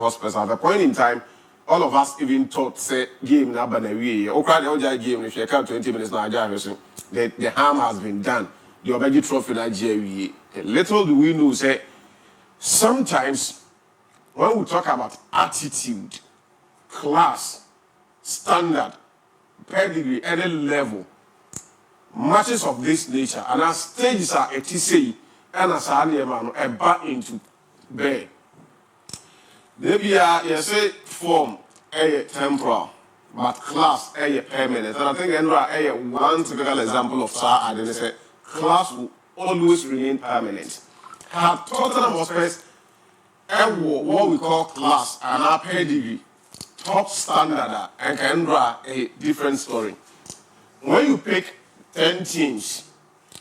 Spurs. At a point in time, all of us even thought, say, game na banawi. Okra the Oja game, if you count 20 minutes now, the harm has been done. The Obeji Trophy Nigeria. Little do we know, say, sometimes when we talk about attitude, class, standard, pedigree, any level, matches of this nature, and as stages are etc. and as a back into bear. Maybe you say form a temporal, but class a permanent. And I think a one typical example of I didn't say class will always remain permanent. Had Tottenham Hotspurs what we call class and our pedigree, top standard, and can draw a different story. When you pick 10 teams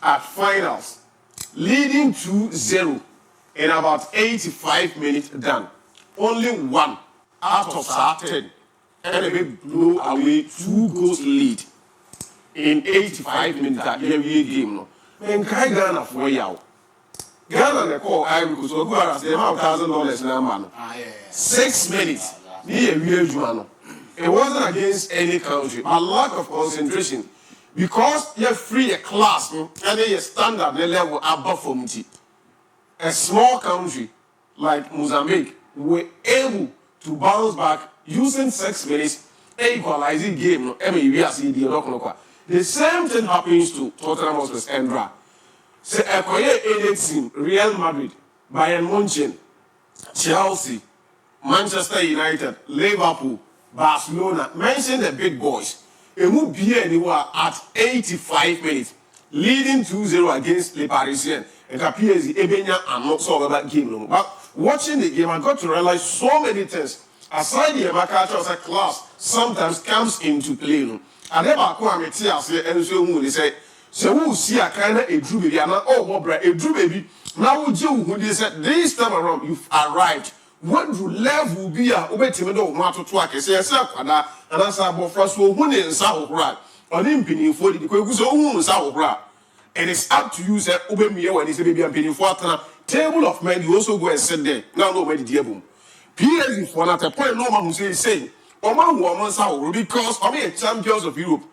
at finals, leading 2-0 in about 85 minutes done, only one out of 10 enemy blow away 2 goals lead in 85 minutes at every game. No, man, can Ghana for you? Ghana they call Ivory Coast. So go ask them $1,000 now, man. 6 minutes. It wasn't against any country. A lack of concentration. Because you're free a class, and you're standard level above from it. A small country like Mozambique were able to bounce back using 6 minutes, equalizing game. The same thing happens to Tottenham Hotspur Endra. Say a team, Real Madrid, Bayern Munich, Chelsea, Manchester United, Liverpool, Barcelona. Mention the big boys. It would be anywhere at 85 minutes, leading 2-0 against Le Parisien. And PSG, Ebenya, I'm not sure about game. But watching the game, I got to realize so many things. Aside the culture as a class, sometimes comes into play. And then I come and say, so who see a kind of a drew baby, and oh, a drew baby. Now, you they said this time around, you've arrived. What do level be a obetimedo matter to a case? Yes, and that's about first one in South Rad. On imping for the Koguzo South Rad. And it's up to you, sir, obey me when it's a baby and penny for a table of men. You also go and sit there. Now, nobody DIABY. PSG for not a point, no man who say, oh, my woman, South, because I'm a champions of Europe.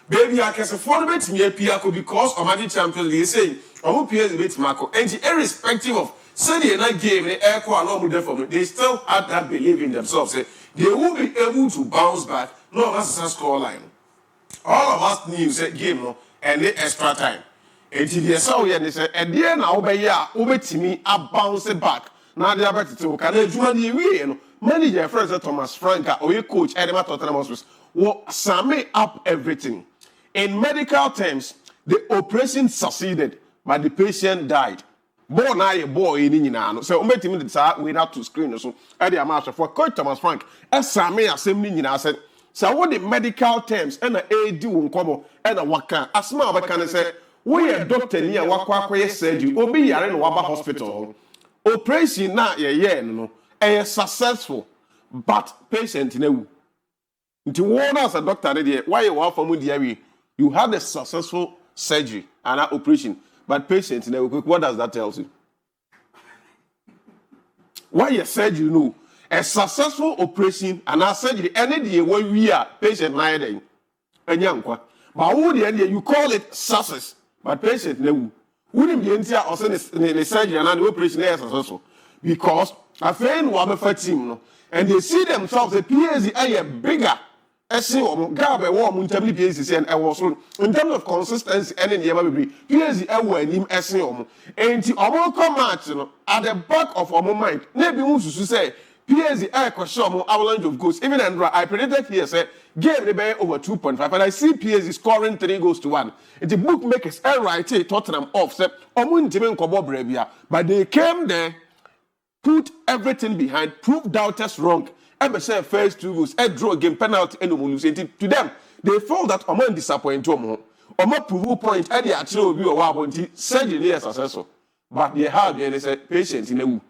Baby, I can afford it me a Piaco because I'm a champion. They say, I'm PSG with Marco. And irrespective of Sunday and night game, the air core along with them for me, they still had that belief in themselves. Say, they will be able to bounce back. No, that's a score line. All of us knew that game, no, and the extra time. And they saw and they said, and then I'll be here, over to me, I bounce it back. Now they are back to can they do money? Manager friends Thomas Franka or your coach Edema Tottenham Hotspur will sum up everything. In medical terms, the operation succeeded, but the patient died. Born a boy in Inano. So, I'm going to we have to screen. So, I did a master for Coach Thomas Frank. As Sammy assembly in said, so what the medical terms and a do come and a waka. As my can say, we are doctor near Wakwa surgery, or be in Waba Hospital. Operation not no, a successful, but patient no. To warn us a doctor, why you are from DIABY? You had a successful surgery and an operation, but patient never. What does that tell you? Why you said you know a successful operation and a surgery any day when we are patient neither. And young but who the end you call it success, but patient never. Wouldn't be entire or send the surgery and the operation is successful because a friend will have a team and they see themselves a PSG a bigger. Gabe warm in terms of PSG and I was in terms of consistency and in the DIABY PSG ever in him SEOM and the Omoko match at the back of our mind. Maybe we should say PSG a question avalanche of goals. Even Andra, I predicted here say game the bay over 2.5 and I see PSG scoring 3 goals to 1. And the bookmakers are right Tottenham offset Omun Timen Kobo Brebia, but they came there, put everything behind, proved doubters wrong. Ever say first 2 goals, a draw game penalty and lose. To them, they felt that Oman disappointed Omo. Omo prove point at the actual view of our surgery as successful. But they have and they say patient in a woo.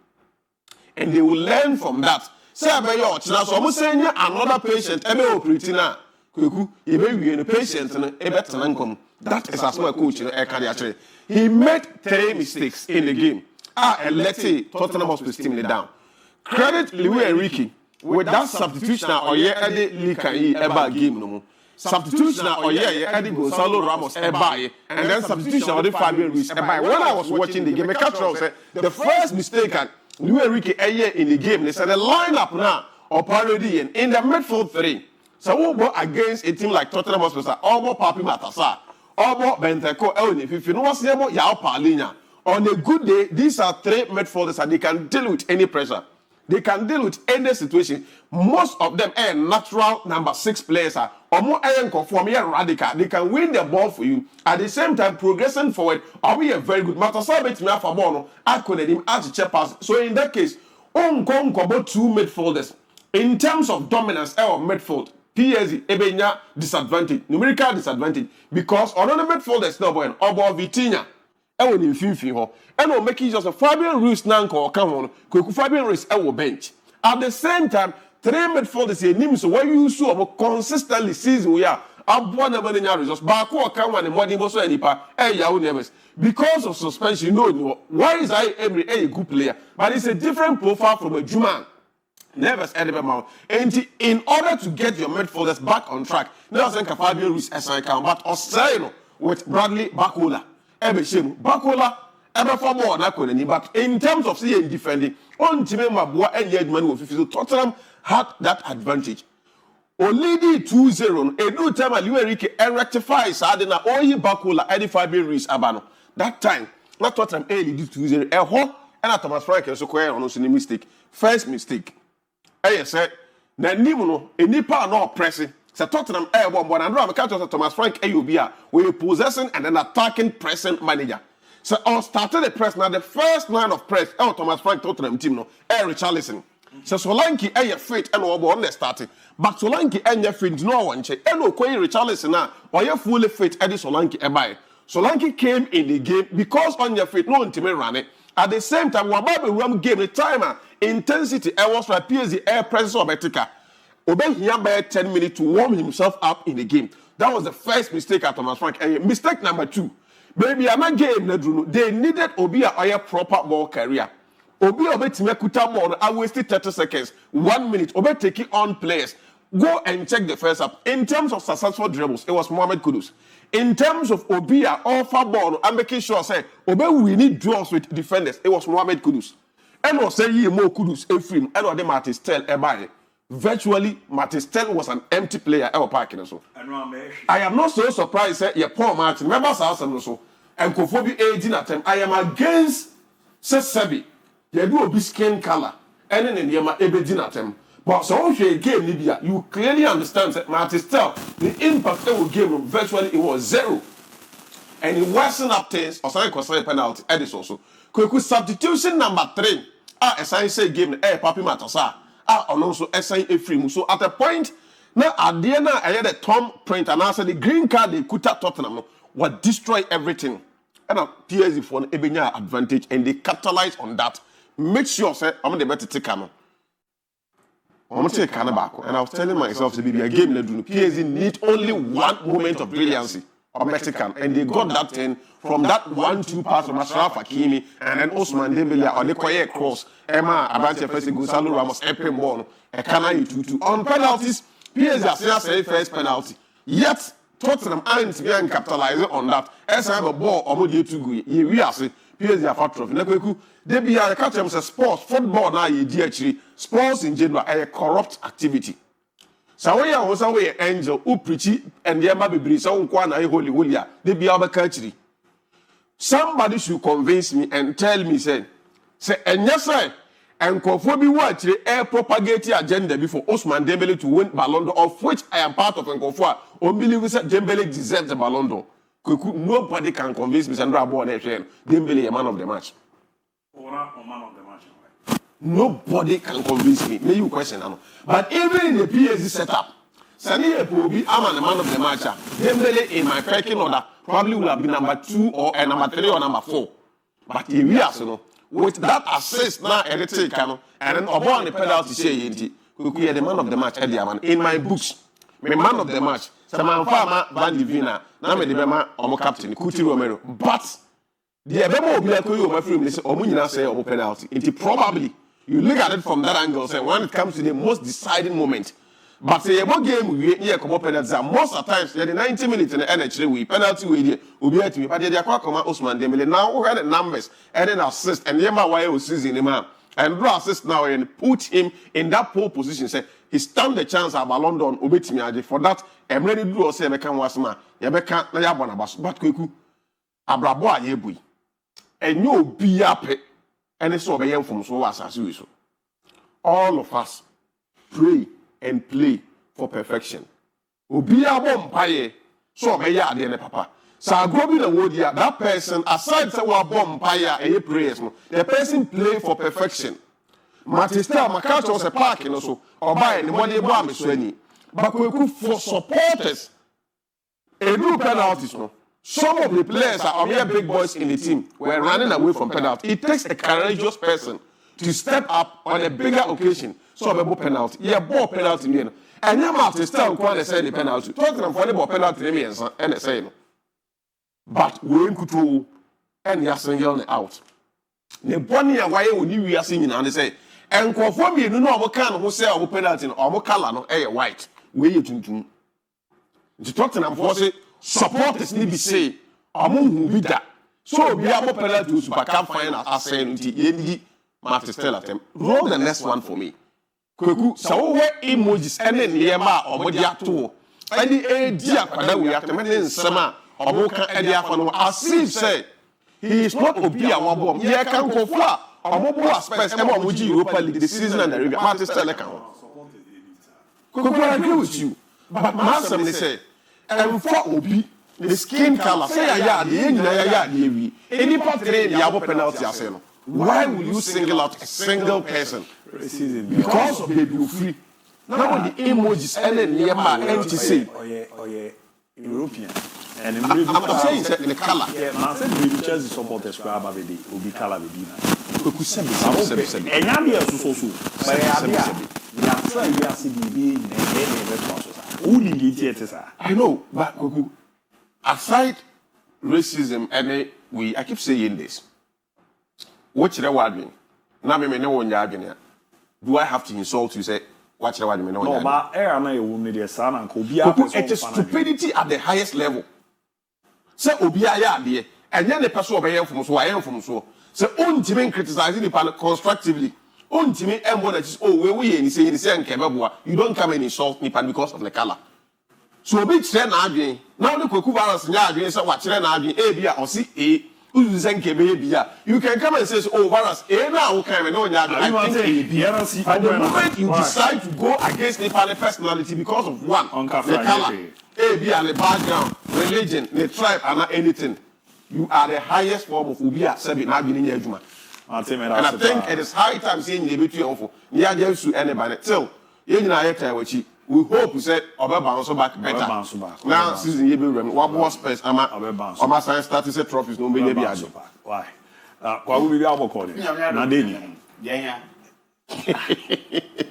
And they will learn from that. Say about your chance, almost saying another patient, MO Pritina, Kuku, he may be a patient and a better income. That is as my coach in a career. He made 3 mistakes in the game. And let's say Tottenham Hotspur team down. credit Louis Enrique with that substitution or yeah Eddie Likai eba game no more. Substitution or yeah Eddie Gonzalo Ramos eba and then substitution or the Fabian Ruiz eba. When I was watching the game, I catch said the first mistake Louis Enrique in the game, they said the lineup now or parody in the midfield three. So we go against a team like Tottenham Hotspur, almost Papi Matassa, almost Benteko Elnif. If you know what's about Yao Palinya, on a good day, these are three midfielders and they can deal with any pressure. They can deal with any situation. Most of them are natural number 6 players or more conform radical. They can win the ball for you. At the same time, progressing forward, are we a very good Matassa bet me for Bono, I couldn't him as a check pass. So in that case, about 2 midfielders. In terms of dominance or midfield, PSG ebenya disadvantage, numerical disadvantage, because on the midfielders no boy, Obo Vitinha. Ewo ni mfimfini ho and will make just a Fabian Ruiz nanko ka ho no Fabian Ruiz ewo bench at the same time 3 midfielders here nim so why you so consistently season we are aboa na many results back o ka wan modern bo so anipa yawo nervous because of suspension why is I every a good player but it's a different profile from a Juman nervous Edebema and in order to get your midfielders back on track now think Fabian Ruiz as I can but Osano with Bradley Bakola Bakola ever for more but in terms of seeing defending on Timemabua and Yedman with Tottenham had that advantage. Only 2-0 a new time Louis Enrique rectifies Adena Oyi Bakola Eddie Fabian Ruiz Abano. That time, not Tottenham early 2-0 a ho and Thomas Frank so quite on any mistake. First mistake. I said na nimuno a nipa no pressing. So Tottenham one and I can't Thomas Frank ABOU were possessing and then attacking pressing manager. So I started the press now the first line of press Thomas Frank Tottenham team no Richarlison. So Solanke fit and on the starting. But Solanke fit no one check. And Richarlison now or you fully fit Eddie Solanke ebai. Solanke came in the game because on your fit no team ran it. At the same time Wababe Ram game the timer intensity was for PSG air presence or Betika. Obey here by 10 minutes to warm himself up in the game. That was the first mistake at Thomas Frank. And mistake number 2. Baby, I'm not game. They needed Obi a proper ball career. Obi Timekuta ball. I wasted 30 seconds. 1 minute. Obi taking on players. Go and check the first up. In terms of successful dribbles, it was Mohamed Kudus. In terms of Obi offer ball, I'm making sure say Obi we need draws with defenders. It was Mohamed Kudus. And was saying more Kudus Ephraim. And what the Martis tell everybody. Virtually, Matistel was an empty player. I am not so surprised that your poor Martin members are so and Kofobi 18 attempt. I am against Sebi. You do a skin color and then you are able attempt. But so if you game Libya, you clearly understand that Matistel, the impact of the game virtually it was 0. And it wasn't up things or something penalty. Edis also. Substitution number 3. As I say game Papi Matassa. And also SI Ephraim. So at a point, now at the end, I had a Tom print and I said the green card they could at Tottenham would destroy everything. And PSG for an Ebenya advantage and they capitalize on that. Make sure, say, I'm the better take Cano. I'm going to take Cano back. And I was telling myself to be a game that PSG need only one moment of brilliancy. Mexican, and they got that thing from that 1-2 pass from Ashraf Hakimi and then Osman Dembele or the Koye cross. Emma Abante first Gonzalo Ramos Epen ball a Kana 2-2 on penalties. PSG has first penalty. Yet Tottenham ain't being capitalizing on that. As I have a ball or to go, we are say PSG have a trophy. Neku they be a catch them say sports football now ye DHD sports in general a corrupt activity. So we are also an angel who preach and the Emma be so holy Willia. They be our country. Somebody should convince me and tell me, say, and yes, sir, and Kofobi watch the air propagating agenda before Osman Dembele to win Ballon d'Or, of which I am part of Nkofua. Or believe Dembele deserves the Ballon d'Or. Nobody can convince me, Sandra Bonnet, Dembele a man of the match. Or man of the match. Nobody can convince me. May you question, but even in the PSG setup, Sani Epobi, I'm a man of the match. Dembele in my pecking order probably will have been number 2 or number 3 or number 4. But if we are with that assist now, and then Obo the penalty say Kuku the man of the match. In my books, my man of the match. Saman Farmer Van Divina, Name the Bema or captain Kuti Romero. But the Ebemo will be like you, my friend. They say Omunina say Omo penalty. It probably. You look at it from that angle, say when it comes to the most deciding moment. But say about game we here come up penalty. Most of the times, the 90 minutes in the NHL we penalty we be at me. But they are quite come Ousmane Dembele. Now we had the numbers and then assist and Yema why was season him and do assist now and put him in that pole position. Say he stand the chance about London obetimi for that. I'm ready to do say can was man. You can na ya bona bas. But kweku abrabo ayebui. And you be happy. And it's so be from so as so. All of us pray and play for perfection. Obi abo mpaye so be ya ade ne papa. Sa go bi na wodi that person aside say wa bom mpaye e prayers no. The person play for perfection. Matista makacho was a park no so oba ni mo dey bo am so ani. But we for supporters a new penalties no. Some of the players are mere big boys in the team were running away from penalty. It takes a courageous person to step up on a bigger occasion. So a penalty. Yeah, ball penalty me. And you have to still go and say the penalty. Talking for the ball penalty me and say no. But we ain't control and you are single out. The bonny away when you are singing and they say, and conform you know what kind who say our penalty or more color no white. We you to talk to them for say supporters need be say among who be that. So we have a penalty to back up fine as saying the Martin Stella them. Roll the next one for me. Kweku, so where emojis and then Yema or Modiato. And the idea that we have to make in summer or Moka Edia Fano. As Steve said, he is not Obia Wabom. He can go far. Or Mobo Spurs, Emoji Europa League, the season and the river. Martin Stella can. Kweku, I agree with you. But Master, they say, and for Obi, the skin color, say a yard, the end, any part of the Yabo penalty, I say no. Why will you single out a single person? Because of ABOU free. Now the emojis and then Yema and to say, European. And I'm saying the color. Yeah, man said the Chelsea supporters were about the Obi color with Dina. And I'm here to so. But I know, but aside racism, and I keep saying this. Watch the word me. Now me no one yarding. Do I have to insult you? Say watch the word me no. No, but I na you need the son and Kobe. It is stupidity at the highest level. Say Obia ya and then the person obey from so I am from so. Say untimi criticizing the panel constructively. Untimi embo that is we and say nkebeboa. You don't come and insult me because of the color. So be train adwen. Now the Kweku balance nya adwen say watch train adwen e bia or see e. You can come and say, oh, Varas, and the moment you decide to go against the personality because of one, the color, AB and the background, religion, the tribe, and not anything, you are the highest form of Ubia, Sabin, Nabin, Yajuma. And I think it is high time saying the between of Nia to anybody. So, we hope we said Oba bounce back better. Now season you be what more Spurs Ama science started set trophies no be ajo. Why? Kwa we be able call it. Na dey. Yeah.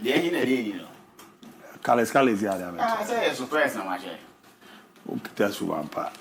Yeah, you know. Kales ya. Ah, say surprise na ma che. Okay, that's one part.